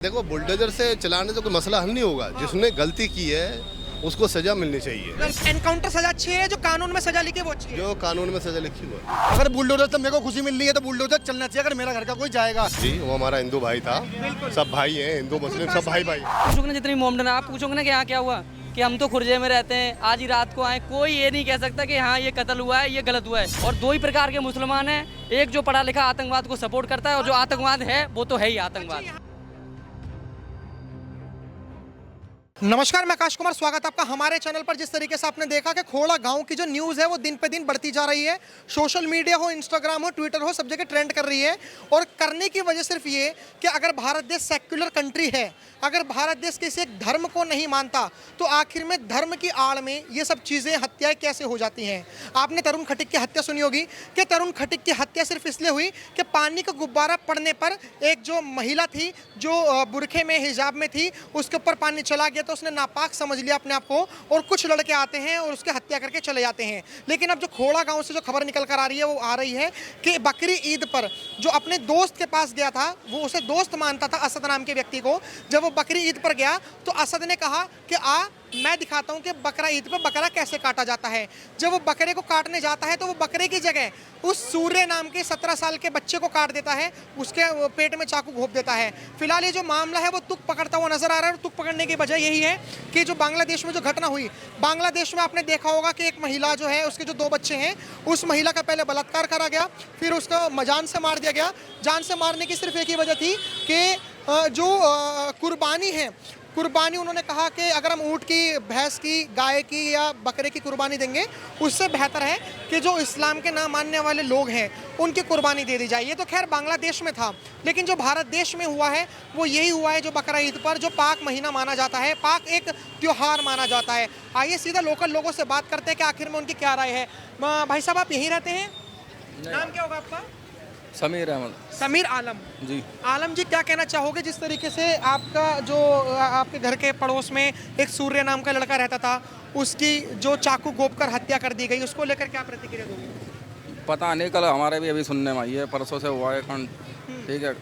देखो, बुलडोजर से चलाने से कोई मसला हल नहीं होगा। जिसने गलती की है उसको सजा मिलनी चाहिए। एनकाउंटर सजा अच्छी है, जो कानून में सजा लिखी है वो अच्छी है। जो कानून में सजा लिखी हुई है। अगर बुलडोजर से मेरे को खुशी मिल रही है तो बुलडोजर चलना चाहिए। अगर मेरा घर का कोई जाएगा जी, वो हमारा हिंदू भाई था। सब भाई हैं, हिंदू मुस्लिम सब भाई भाई। पूछोगे ना जितनी मोमडन आप पूछोगे ना कि यहाँ क्या हुआ, कि हम तो खुर्जे में रहते हैं, आज ही रात को आए, कोई ये नहीं कह सकता कि हाँ ये कत्ल हुआ है, ये गलत हुआ है। और दो ही प्रकार के मुसलमान हैं, एक जो पढ़ा लिखा आतंकवाद को सपोर्ट करता है और जो आतंकवाद है वो तो है ही आतंकवाद। नमस्कार, मैं आकाश कुमार, स्वागत है आपका हमारे चैनल पर। जिस तरीके से आपने देखा कि खोड़ा गांव की जो न्यूज़ है वो दिन पे दिन बढ़ती जा रही है। सोशल मीडिया हो, इंस्टाग्राम हो, ट्विटर हो, सब जगह ट्रेंड कर रही है। और करने की वजह सिर्फ ये कि अगर भारत देश सेक्युलर कंट्री है, अगर भारत देश किसी एक धर्म को नहीं मानता तो आखिर में धर्म की आड़ में ये सब चीज़ें, हत्याएं कैसे हो जाती हैं। आपने तरुण खटीक की हत्या सुनी होगी कि तरुण खटीक की हत्या सिर्फ इसलिए हुई कि पानी का गुब्बारा पड़ने पर एक जो महिला थी, जो बुरखे में, हिजाब में थी, उसके ऊपर पानी चला गया तो उसने नापाक समझ लिया अपने आप को। और कुछ लड़के आते हैं और उसकी हत्या करके चले जाते हैं। लेकिन अब जो खोड़ा गांव से जो खबर निकल कर आ रही है वो आ रही है कि बकरी ईद पर जो अपने दोस्त के पास गया था, वो उसे दोस्त मानता था, असद नाम के व्यक्ति को। जब वो बकरी ईद पर गया तो असद ने कहा कि मैं दिखाता हूं कि बकरा ईद पर बकरा कैसे काटा जाता है। जब वो बकरे को काटने जाता है तो वो बकरे की जगह उस सूर्य नाम के 17 साल के बच्चे को काट देता है, उसके पेट में चाकू घोंप देता है। फिलहाल ये जो मामला है वो तुक पकड़ता हुआ नजर आ रहा है। और तुक पकड़ने की वजह यही है कि जो बांग्लादेश में जो घटना हुई, बांग्लादेश में आपने देखा होगा कि एक महिला जो है, उसके जो 2 बच्चे हैं, उस महिला का पहले बलात्कार करा गया, फिर उसका जान से मार दिया गया। जान से मारने की सिर्फ एक ही वजह थी कि जो कुर्बानी है, कुर्बानी उन्होंने कहा कि अगर हम ऊँट की, भैंस की, गाय की या बकरे की कुर्बानी देंगे उससे बेहतर है कि जो इस्लाम के ना मानने वाले लोग हैं उनकी कुर्बानी दे दी जाए। ये तो खैर बांग्लादेश में था, लेकिन जो भारत देश में हुआ है वो यही हुआ है। जो बकरा ईद पर, जो पाक महीना माना जाता है, पाक एक त्यौहार माना जाता है। आइए सीधा लोकल लोगों से बात करते हैं कि आखिर में उनकी क्या राय है। भाई साहब, आप यहीं रहते हैं? नाम क्या होगा आपका? समीर अहमद। समीर आलम जी। आलम जी, क्या कहना चाहोगे जिस तरीके से आपका जो आपके घर के पड़ोस में एक सूर्य नाम का लड़का रहता था, उसकी जो चाकू घोंप कर हत्या कर दी गई, उसको लेकर क्या प्रतिक्रिया दोगे? पता नहीं, कल हमारे भी अभी सुनने में आई है, परसों से हुआ है कांड। ठीक है,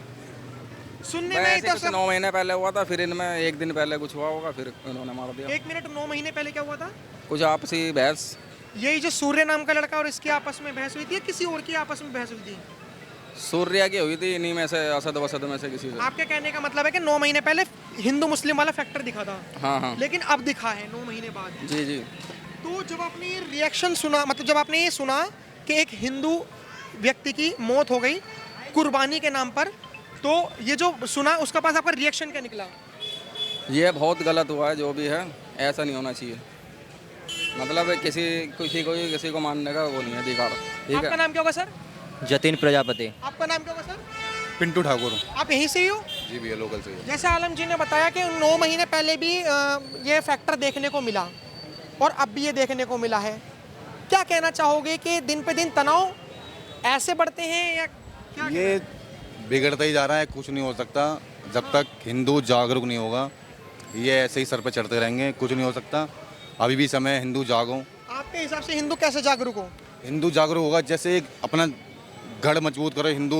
सुनने में कुछ 9 महीने पहले हुआ था, फिर इनमें 1 दिन पहले कुछ हुआ होगा, फिर इन्होंने मार दिया। 1 मिनट, 9 महीने पहले क्या हुआ था? कुछ आपसी बहस। यही जो सूर्य नाम का लड़का और इसकी आपस में बहस हुई थी या किसी और की आपस में बहस हुई थी? सूर्या की हुई थी, इन्हीं में से, असद वसद में से किसी से। आपके कहने का मतलब है कि 9 महीने पहले हिंदू मुस्लिम वाला फैक्टर दिखा था। हाँ हाँ, लेकिन अब दिखा है 9 महीने बाद। जी जी। तो जब आपने ये रिएक्शन सुना, मतलब जब आपने ये सुना कि एक हिंदू व्यक्ति की मौत हो गई कुर्बानी के नाम पर, तो ये जो सुना उसके पास आपका रिएक्शन क्या निकला? ये बहुत गलत हुआ है, जो भी है ऐसा नहीं होना चाहिए। मतलब किसी को मानने का वो नहीं है अधिकार। ठीक आपका है। नाम क्या होगा सर? जतिन प्रजापति। आपका नाम क्या होगा सर? पिंटू ठाकुर। आप यहीं से ही हो? जी भैया, लोकल से ही है। जैसे आलम जी ने बताया कि 9 महीने पहले भी ये फैक्टर देखने को मिला और अब भी ये देखने को मिला है। क्या कहना चाहोगे कि दिन पे दिन तनाव ऐसे बढ़ते हैं या क्या? ये बिगड़ता ही जा रहा है। कुछ नहीं हो सकता जब तक हिंदू जागरूक नहीं होगा। ये ऐसे ही सर पे चढ़ते रहेंगे, कुछ नहीं हो सकता। अभी भी समय है, हिंदू जागो। आपके हिसाब से हिंदू कैसे जागरूक हो? हिंदू जागरूक होगा जैसे एक अपना गढ़ मजबूत करो। हिंदू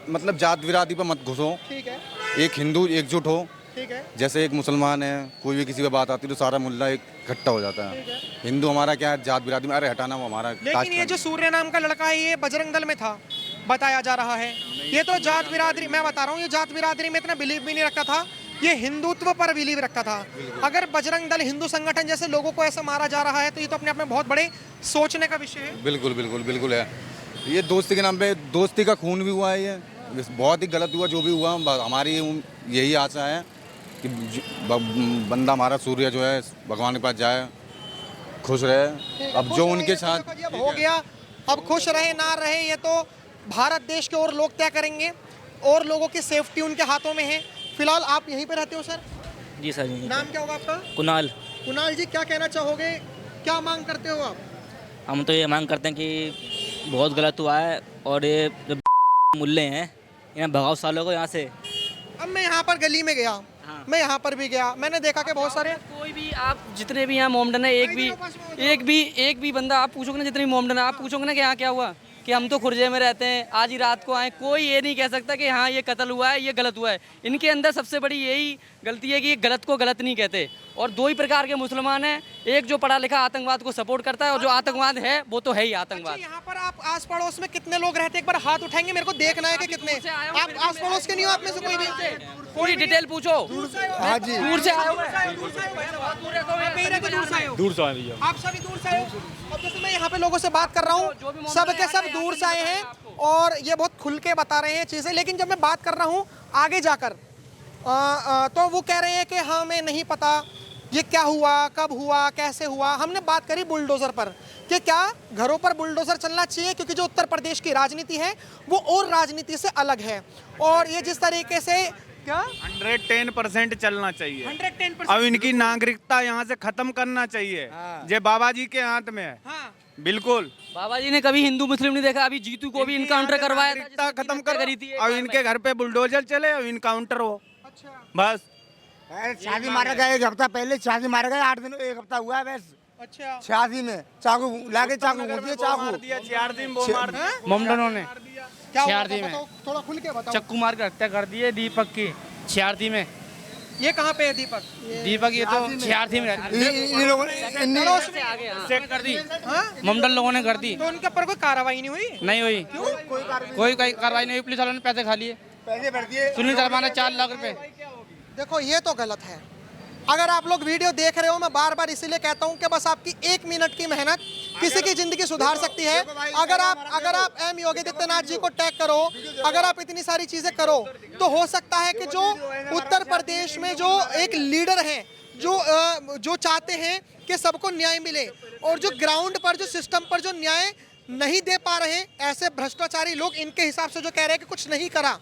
मतलब जात विरादी पर मत घुसो। ठीक है, एक हिंदू एकजुट हो। ठीक है, जैसे एक मुसलमान है, कोई भी किसी पे बात आती है तो सारा मुल्ला एक इकट्ठा हो जाता ठीक है। है। हिंदू हमारा क्या है, जात विरादी में, अरे हटाना, वो हमारा लेकिन ये जो सूर्य नाम का लड़का है ये बजरंग दल में था, बताया जा रहा है। ये तो जात बिरादरी, मैं बता रहा हूँ, ये जात बिरादरी में इतना बिलीव भी नहीं रखता था, ये हिंदुत्व पर बिलीव रखता था। अगर बजरंग दल, हिंदू संगठन जैसे लोगों को ऐसा मारा जा रहा है तो ये तो अपने आप में बहुत बड़े सोचने का विषय है। बिल्कुल बिल्कुल बिल्कुल है। ये दोस्ती के नाम पे दोस्ती का खून भी हुआ है। ये बहुत ही गलत हुआ जो भी हुआ। हमारी यही आशा है कि बंदा हमारा सूर्य जो है भगवान के पास जाए, खुश रहे। अब जो उनके साथ अब हो गया, अब खुश रहे ना रहे ये तो भारत देश के और लोग तय करेंगे, और लोगों की सेफ्टी उनके हाथों में है। फिलहाल आप यहीं पे रहते हो सर? जी सर जी। नाम क्या होगा आपका? कुणाल। कुणाल जी, क्या कहना चाहोगे, क्या मांग करते हो आप? हम तो ये मांग करते हैं कि बहुत गलत हुआ है और ये जो मुल्ले हैं इन्हें भगाओ सालों को यहाँ से। अब मैं यहाँ पर गली में गया, हाँ। मैं यहाँ पर भी गया, मैंने देखा कि बहुत सारे, कोई भी आप जितने भी यहाँ मोमडन है, एक भी बंदा आप पूछोगे ना, जितनी मोमडन है आप पूछोगे ना कि यहाँ क्या हुआ, कि हम तो खुर्जे में रहते हैं, आज ही रात को आए, कोई ये नहीं कह सकता कि हाँ ये कत्ल हुआ है, ये गलत हुआ है। इनके अंदर सबसे बड़ी यही गलती है कि ये गलत को गलत नहीं कहते। और दो ही प्रकार के मुसलमान हैं, एक जो पढ़ा लिखा आतंकवाद को सपोर्ट करता है और जो आतंकवाद है वो तो है ही आतंकवाद। यहाँ पर आप आस पड़ोस में कितने लोग रहते हैं, एक बार हाथ उठाएंगे, मेरे को देखना है कि कितने। आप आस पड़ोस के नहीं हो, आप में से कोई भी? पूरी डिटेल पूछो। हाँ जी, दूर से आए हो? दूर से आए भैया, आप सभी दूर से आए हो। अब जैसे मैं यहाँ पे लोगों से बात कर रहा हूँ, सब के सब दूर से आए हैं और ये बहुत खुल के बता रहे हैं चीज़ें। लेकिन जब मैं बात कर रहा हूँ आगे जाकर तो वो कह रहे हैं कि हमें नहीं पता ये क्या हुआ, कब हुआ, कैसे हुआ। हमने बात करी बुलडोज़र पर कि क्या घरों पर बुलडोज़र चलना चाहिए, क्योंकि जो उत्तर प्रदेश की राजनीति है वो और राजनीति से अलग है। और ये जिस तरीके से क्या 110% चलना चाहिए। 110%। अब इनकी नागरिकता यहाँ से खत्म करना चाहिए। ये बाबा जी के हाथ में है। हाँ। बिल्कुल। बाबा जी ने कभी हिंदू मुस्लिम नहीं देखा, अभी जीतू को भी इनकाउंटर करवाया था, नागरिकता जिसमें खत्म हत्या करो। करी थी। अब इनके घर पे बुलडोजर चले और इनकाउंटर हो। अच्छा। बस शादी मारा गया, 1 हफ्ता पहले शादी मारा गया, 8 दिन 1 हफ्ता हुआ है बस। अच्छा। शादी में चाकू लाके चाकू घर घुस में दिया, वो चाकू मार दिया, 4 दिन वो मार दिया। ममडनों ने क्या हुआ छियारदी था, में। बताओ, थोड़ा खुल के बताओ। चक्कू मार कर हत्या कर दी है दीपक की छियारदी में। ये कहाँ पे है दीपक? दीपक ये तो छियारदी में रहता है। इन लोगों ने पड़ोस में चेक कर दी, हाँ? ममडन लोगों ने कर दी, तो उनके ऊपर कोई कार्रवाई नहीं हुई? नहीं हुई, कोई कार्रवाई नहीं हुई। पुलिस वालों ने पैसे खा लिए, पैसे भर दिए। सुनील शर्मा ने 4 लाख रुपए। देखो ये तो गलत है। अगर आप लोग वीडियो देख रहे हो, मैं बार बार इसीलिए कहता हूं कि बस आपकी 1 मिनट की मेहनत किसी की जिंदगी सुधार सकती है। अगर आप एम योगी आदित्यनाथ जी को टैग करो, अगर आप इतनी सारी चीजें करो, तो हो सकता है कि जो उत्तर प्रदेश में जो एक लीडर हैं, जो चाहते हैं कि सबको न्याय मिले, और जो ग्राउंड पर, जो सिस्टम पर जो न्याय नहीं दे पा रहे हैं, ऐसे भ्रष्टाचारी लोग इनके हिसाब से जो कह रहे हैं कि कुछ नहीं करा,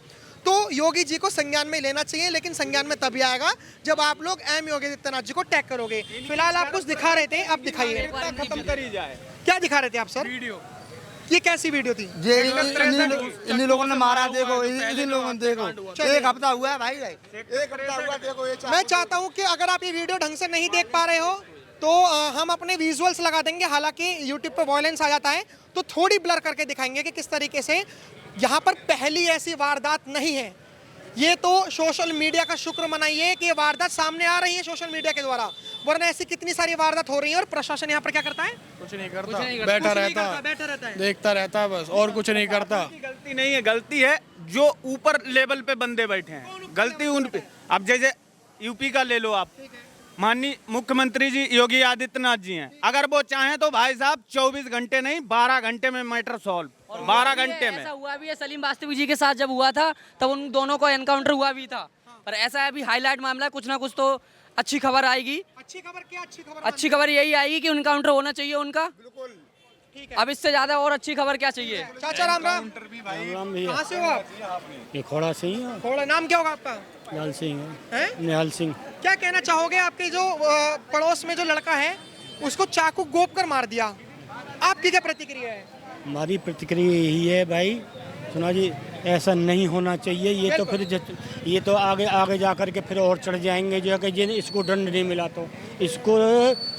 तो योगी जी को संज्ञान में लेना चाहिए। लेकिन संज्ञान में तभी आएगा जब आप लोग एम योगी आदित्यनाथ जी को टैग करोगे। फिलहाल आप कुछ दिखा रहे थे, आप दिखाइए। खत्म करी जाए। क्या दिखा रहे थे आप सर? वीडियो। ये कैसी वीडियो थी? ये इन्हीं लोगों ने मारा, देखो इन लोगों ने, देखो 1 हफ्ता हुआ है भाई, 1 हफ्ता हुआ। देखो ये मैं चाहता हूं कि अगर आप ये वीडियो ढंग से नहीं देख पा रहे हो तो हम अपने विजुअल्स लगा देंगे। हालांकि यूट्यूब पे वॉयलेंस आ जाता है, तो थोड़ी ब्लर करके दिखाएंगे कि किस तरीके से यहाँ पर पहली ऐसी वारदात नहीं है। ये तो सोशल मीडिया का शुक्र मनाइए कि ये वारदात सामने आ रही है सोशल मीडिया के द्वारा, वरना ऐसी कितनी सारी वारदात हो रही है। और प्रशासन यहाँ पर क्या करता है? कुछ नहीं करता, बैठा रहता है, देखता रहता है बस, और कुछ नहीं करता। गलती नहीं है, गलती है जो ऊपर लेवल पे बंदे बैठे हैं, गलती उन पे। अब जैसे यूपी का ले लो आप, माननीय मुख्यमंत्री जी योगी आदित्यनाथ जी हैं, अगर वो चाहें तो भाई साहब 24 घंटे नहीं 12 घंटे में मैटर सॉल्व, 12 घंटे में। ऐसा हुआ भी है सलीम वास्तविक जी के साथ, जब हुआ था तब उन दोनों को एनकाउंटर हुआ भी था। पर ऐसा है अभी हाईलाइट मामला है, कुछ ना कुछ तो अच्छी खबर आएगी। अच्छी खबर क्या? अच्छी खबर यही आएगी कि एनकाउंटर होना चाहिए उनका। ठीक है। अब इससे ज्यादा और अच्छी खबर क्या चाहिए? चाचा राम राम, कहाँ से हो आप? ये खोड़ा से ही है। थोड़ा नाम क्या होगा आपका? निहाल सिंह है। हैं? निहाल सिंह। क्या कहना चाहोगे? आपके जो पड़ोस में जो लड़का है उसको चाकू गोप कर मार दिया, आपकी क्या प्रतिक्रिया है? हमारी प्रतिक्रिया यही है भाई, सुना जी, ऐसा नहीं होना चाहिए। ये तो फिर ये तो आगे जा कर के फिर और चढ़ जाएंगे जो है कि जिन इसको दंड नहीं मिला तो इसको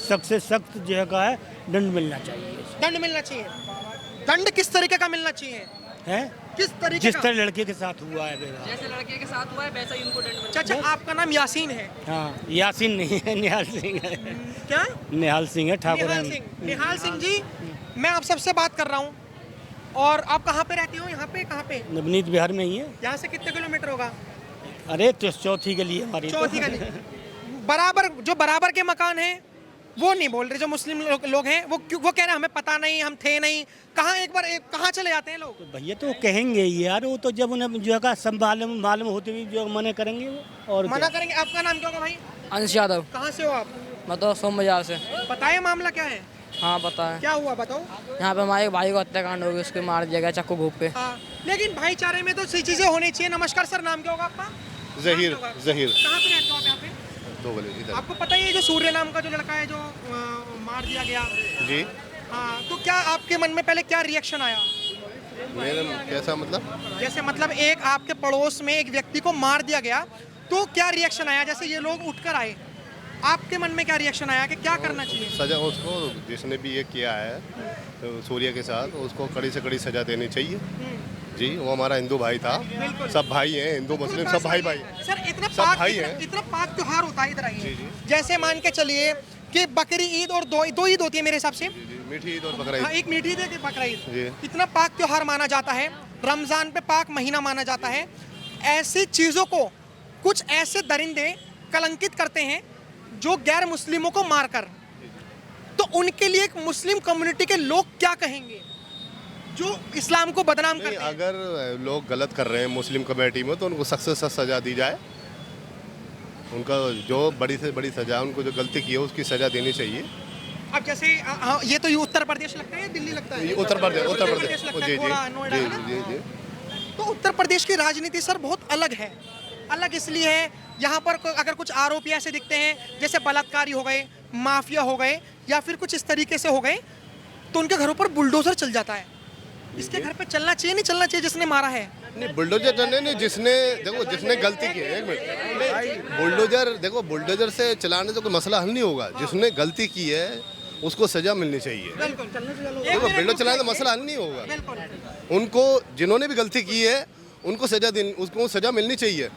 सख्त से सख्त जो है दंड मिलना चाहिए। दंड मिलना चाहिए। दंड किस तरीके का मिलना चाहिए है? किस तरीके जिस का? तरह लड़के के साथ हुआ है बेवा। जैसे लड़के के साथ हुआ है वैसा ही उनको दंड मिलना चाचा आपका नाम यासीन है? हाँ, यासीन नहीं है, निहाल सिंह है। क्या? निहाल सिंह है, ठाकुर निहाल सिंह। निहाल सिंह जी, मैं आप सबसे बात कर रहा हूँ, और आप कहाँ पे रहते हो? यहाँ पे? कहाँ पे? नवनीत बिहार में ही है। यहाँ से कितने किलोमीटर होगा? अरे तो चौथी गली है हमारी। चौथी गली। बराबर के मकान हैं वो नहीं बोल रहे, जो मुस्लिम लोग हैं वो कह रहे हैं हमें पता नहीं, हम थे नहीं। कहाँ चले जाते हैं लोग? तो भैया तो कहेंगे ही यार, वो तो जब उन्हें जो है सब मालूम होते हुए जो मना करेंगे वो, और मना करेंगे। आपका नाम क्या होगा भाई? अंश यादव। कहाँ से हो आप? मैं तो सोम बाजार से। बताइए मामला क्या है? हाँ पता है। क्या हुआ बताओ? यहाँ पे हमारे भाई को हत्याकांड हो गया, उसको मार दिया गया चाकू घोंप के। हाँ, लेकिन भाईचारे में तो सही चीजें होनी चाहिए। नमस्कार सर, नाम क्या होगा आपका? जहीर। कहाँ पे रहते हो आप यहाँ पे? 2 गली इधर। आपको पता ही है जो सूर्य नाम का जो लड़का है जो मार दिया गया? जी। हाँ, तो क्या आपके मन में पहले क्या रिएक्शन आया? मेरा कैसा मतलब? जैसे मतलब एक आपके पड़ोस में एक व्यक्ति को मार दिया गया, तो क्या रिएक्शन आया? जैसे ये लोग उठकर आए आपके मन में क्या रिएक्शन आया कि क्या करना चाहिए? सजा उसको, जिसने भी ये किया है तो सूर्य के साथ, उसको कड़ी से कड़ी सजा देनी चाहिए जी। वो हमारा हिंदू भाई था, सब भाई हैं, हिंदू मुस्लिम सब भाई भाई। सर इतना सब पाक भाई इतना, हैं। इतना पाक त्योहार होता है, इधर आइए। जी, जी। जैसे मान के चलिए कि बकरी ईद और दो ईद होती है मेरे हिसाब से। जी, मीठी ईद और बकरा हाँ, ईद। एक मीठी ईद एक बकरा ईद। जी। इतना पाक त्योहार माना जाता है, रमजान पे पाक महीना माना जाता है। ऐसी चीजों को कुछ ऐसे दरिंदे कलंकित करते हैं जो गैर मुस्लिमों को मारकर, तो उनके लिए एक मुस्लिम कम्युनिटी के लोग क्या कहेंगे जो इस्लाम को बदनाम नहीं, करते हैं? अगर लोग गलत कर रहे हैं मुस्लिम कमेटी में तो उनको सख्त से सख्त सजा दी जाए। उनका जो बड़ी से बड़ी सजा, उनको जो गलती की है उसकी सजा देनी चाहिए। अब जैसे ये तो ये उत्तर प्रदेश लगता है या दिल्ली लगता है? उत्तर प्रदेश लगता है, जी थोड़ा नोएडा है ना? जी जी जी। तो उत्तर प्रदेश की राजनीति सर बहुत अलग है। अलग इसलिए है, यहाँ पर अगर कुछ आरोपी ऐसे दिखते हैं जैसे बलात्कारी हो गए, माफिया हो गए, या फिर कुछ इस तरीके से हो गए, तो उनके घरों पर बुलडोजर चल जाता है। इसके घर पे चलना चाहिए नहीं चलना चाहिए जिसने मारा है? नहीं, बुलडोजर चलने नहीं, जिसने गलती की है। एक मिनट, बुलडोजर देखो, बुलडोजर से चलाने से कोई मसला हल नहीं होगा। जिसने गलती की है उसको सजा मिलनी चाहिए। देखो, बुलडोजर चलाने से मसला हल नहीं होगा। उनको, जिन्होंने भी गलती की है उनको उसको सजा मिलनी चाहिए,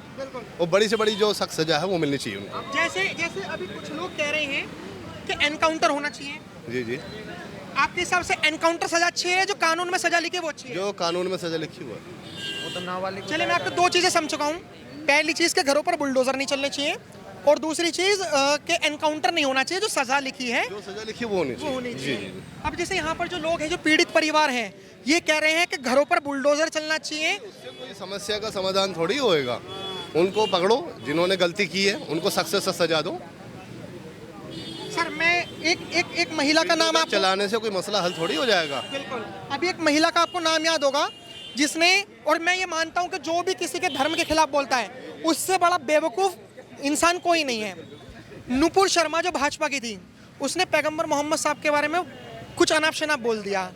और बड़ी से बड़ी जो सख्त सजा है वो मिलनी चाहिए उनको। जैसे जैसे अभी कुछ लोग कह रहे हैं कि एनकाउंटर होना चाहिए, जी जी। आपके हिसाब से एनकाउंटर सजा अच्छी है, जो कानून में सजा लिखी है वो अच्छी है? जो कानून में सजा लिखी हुआ है। चलिए मैं आपको दो चीजें समझ चुका हूँ। पहली चीज के घरों पर बुलडोजर नहीं चलने चाहिए, और दूसरी चीज के एनकाउंटर नहीं होना चाहिए, जो सजा लिखी है जो सजा लिखी है वो होनी चाहिए। जी जी। अब जैसे यहाँ पर जो लोग हैं, जो पीड़ित परिवार हैं, ये कह रहे हैं कि घरों पर बुलडोजर चलना चाहिए। उससे कोई समस्या का समाधान थोड़ी होएगा। उनको पकड़ो, जिन्होंने गलती की है उनको सख्त से सख्त सजा दो। सर मैं एक महिला का नाम आप चलाने से कोई मसला हल थोड़ी हो जाएगा। बिल्कुल। अभी एक महिला का आपको नाम याद होगा जिसने, और मैं ये मानता हूँ कि जो भी किसी के धर्म के खिलाफ बोलता है उससे बड़ा बेवकूफ़ इंसान कोई नहीं है। नुपुर शर्मा जो भाजपा की थी, उसने पैगंबर मोहम्मद साहब के बारे में कुछ अनाप शनाप बोल दिया,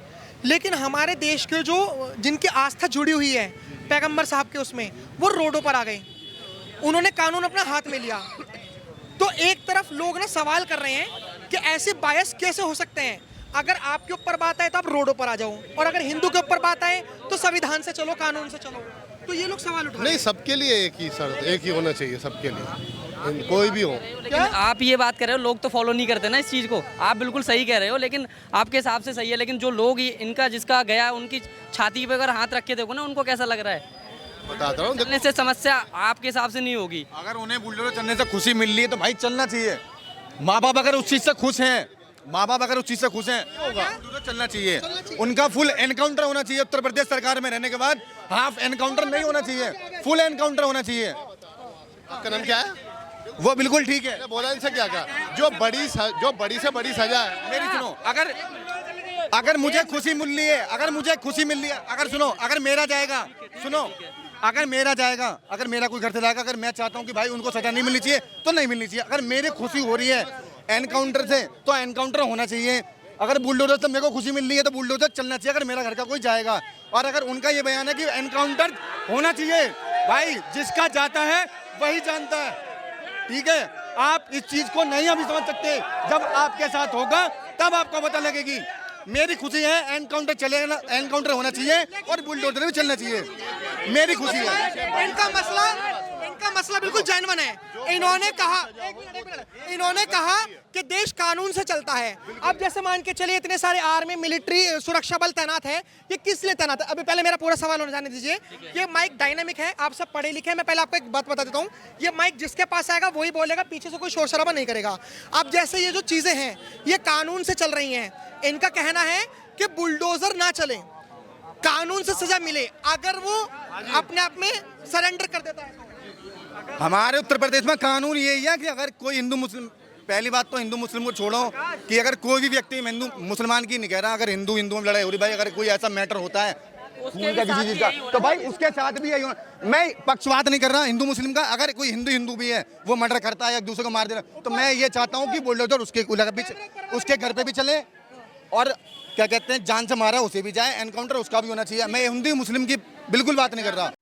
लेकिन हमारे देश के जो जिनकी आस्था जुड़ी हुई है पैगंबर साहब के, उसमें वो रोडों पर आ गए, उन्होंने कानून अपना हाथ में लिया। तो एक तरफ लोग ना सवाल कर रहे हैं कि ऐसे बायस कैसे हो सकते हैं? अगर आपके ऊपर बात आए तो आप रोडों पर आ जाओ, और अगर हिंदू के ऊपर बात आए तो संविधान से चलो, कानून से चलो। तो ये लोग सवाल उठा रहे नहीं, हैं। सबके लिए एक ही शर्त, एक ही होना चाहिए सबके लिए, कोई भी हो। लेकिन आप ये बात कर रहे हो, लोग तो फॉलो नहीं करते ना इस चीज़ को। आप बिल्कुल सही कह रहे हो, लेकिन आपके हिसाब से सही है, लेकिन जो लोग इनका जिसका गया, उनकी छाती पे अगर हाथ रख के देखो ना, उनको कैसा लग रहा है? बताता हूँ, चलने से समस्या आपके हिसाब से नहीं होगी। अगर उन्हें बुलडोजर चलने से खुशी मिल रही है तो भाई चलना चाहिए। माँ बाप अगर उस चीज़ से खुश हैं, माँ बाप अगर उस चीज़ से खुश हैं, बुलडोजर चलना चाहिए। उनका फुल एनकाउंटर होना चाहिए। उत्तर प्रदेश सरकार में रहने के बाद हाफ एनकाउंटर नहीं होना चाहिए, फुल एनकाउंटर होना चाहिए। आपका नाम क्या है? वो बिल्कुल ठीक है। बोला इनसे क्या कहा? जो बड़ी से बड़ी सजा है। मेरी सुनो, अगर मुझे खुशी मिल रही है, अगर मुझे खुशी मिल रही है, अगर सुनो, अगर मेरा जाएगा, सुनो, अगर मेरा जाएगा, अगर मेरा कोई घर से जाएगा, अगर मैं चाहता हूँ कि भाई उनको सजा नहीं मिलनी चाहिए तो नहीं मिलनी चाहिए। अगर मेरी खुशी हो रही है एनकाउंटर से तो एनकाउंटर होना चाहिए। अगर बुलडोजर से मेरे को खुशी मिल रही है तो बुलडोजर चलना चाहिए, अगर मेरा घर का कोई जाएगा। और अगर उनका ये बयान है कि एनकाउंटर होना चाहिए, भाई जिसका जाता है वही जानता है, ठीक है? आप इस चीज को नहीं अभी समझ सकते, जब आपके साथ होगा तब आपको पता लगेगी। मेरी खुशी है एनकाउंटर चलेगा, एनकाउंटर होना चाहिए और बुलडोजर भी चलना चाहिए, मेरी खुशी है। इनका मसला बिल्कुल जेन्युइन है। इन्होंने कहा कि देश कानून से चलता है। अब जैसे मान के चलिए इतने सारे आर्मी, मिलिट्री, सुरक्षा बल तैनात है, ये किस लिए तैनात है? अभी पहले मेरा पूरा सवाल होने जाने दीजिए। ये माइक डायनामिक है, आप सब पढ़े लिखे हैं। मैं पहले आपको एक बात बता देता हूँ, ये माइक जिसके पास आएगा वही बोलेगा, पीछे से कोई शोर शराबा नहीं करेगा। अब जैसे ये जो चीजें हैं ये कानून से चल रही हैं, इनका कहना है कि बुलडोजर ना चले, कानून से सजा मिले अगर वो अपने आप में सरेंडर कर देता है। हमारे उत्तर प्रदेश में कानून यही है कि अगर कोई हिंदू मुस्लिम, पहली बात तो हिंदू मुस्लिम को छोड़ो कि अगर कोई भी व्यक्ति हिंदू मुसलमान की नहीं कह रहा, अगर हिंदू में लड़ाई हो रही, भाई अगर कोई ऐसा मैटर होता है खून का किसी चीज का, तो भाई उसके साथ भी यही होना। मैं पक्षपात नहीं कर रहा हिंदू मुस्लिम का, अगर कोई हिंदू भी है वो मर्डर करता है, एक दूसरे को मार दे रहा, तो मैं ये चाहता हूँ कि बुलडोजर उसके घर पे भी चले, और क्या कहते हैं जान से मारा उसे भी जाए, एनकाउंटर उसका भी होना चाहिए। मैं हिंदू मुस्लिम की बिल्कुल बात नहीं कर रहा।